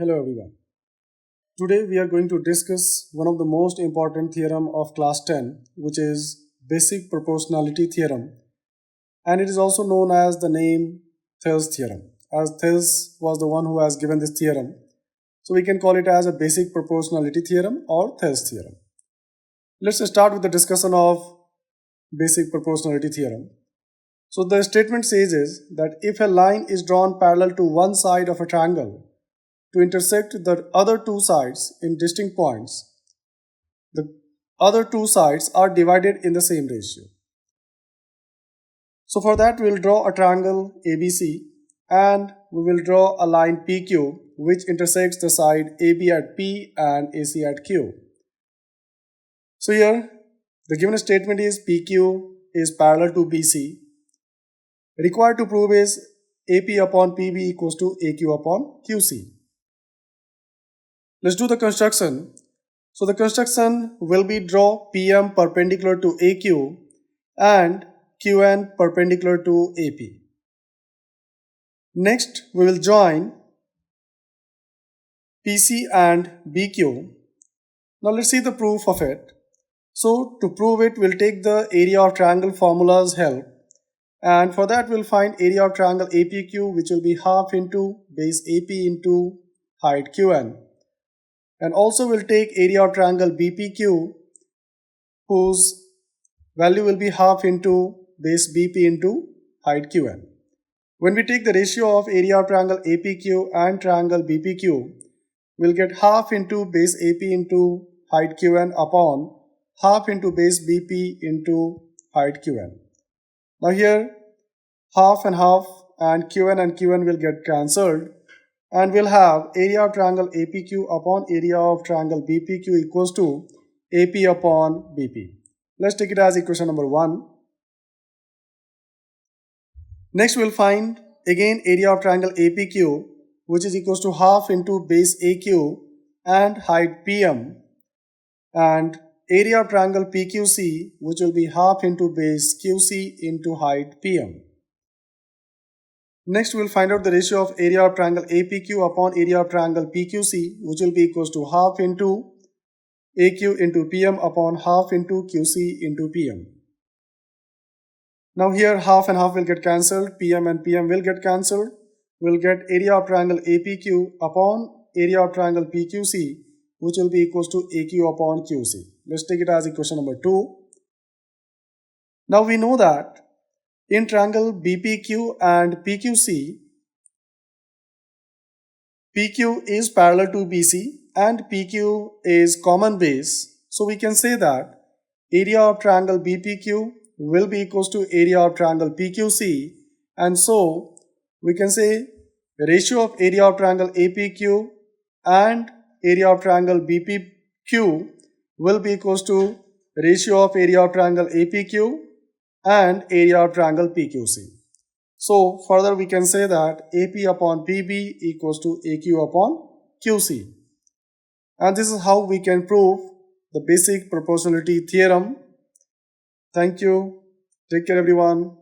Hello everyone. Today we are going to discuss one of the most important theorem of class 10, which is basic proportionality theorem, and it is also known as the name Thales theorem, as Thales was the one who has given this theorem. So we can call it as a basic proportionality theorem or Thales theorem. Let's start with the discussion of basic proportionality theorem. So the statement says is that if a line is drawn parallel to one side of a triangle to intersect the other two sides in distinct points, the other two sides are divided in the same ratio. So for that we will draw a triangle ABC and we will draw a line PQ which intersects the side AB at P and AC at Q. So here the given statement is PQ is parallel to BC. Required to prove is AP upon PB equals to AQ upon QC. Let's do the construction. So the construction will be draw PM perpendicular to AQ and QN perpendicular to AP. Next, we will join PC and BQ. Now let's see the proof of it. So to prove it, we'll take the area of triangle formula's help. And for that, we'll find area of triangle APQ, which will be half into base AP into height QN. And also we'll take area of triangle BPQ, whose value will be half into base BP into height QN. When we take the ratio of area of triangle APQ and triangle BPQ, we'll get half into base AP into height QN upon half into base BP into height QN. Now here half and QN will get cancelled, and we'll have area of triangle APQ upon area of triangle BPQ equals to AP upon BP. Let's take it as equation number 1. Next we'll find again area of triangle APQ, which is equals to half into base AQ and height PM, and area of triangle PQC, which will be half into base QC into height PM. Next, we'll find out the ratio of area of triangle APQ upon area of triangle PQC, which will be equals to half into AQ into PM upon half into QC into PM. Now here half and half will get cancelled, PM and PM will get cancelled. We'll get area of triangle APQ upon area of triangle PQC, which will be equals to AQ upon QC. Let's take it as equation number 2. Now we know that in triangle BPQ and PQC, PQ is parallel to BC and PQ is common base. So we can say that area of triangle BPQ will be equals to area of triangle PQC, and so we can say the ratio of area of triangle APQ and area of triangle BPQ will be equals to ratio of area of triangle APQ and area of triangle PQC. So further we can say that AP upon PB equals to AQ upon QC. And this is how we can prove the basic proportionality theorem. Thank you. Take care everyone.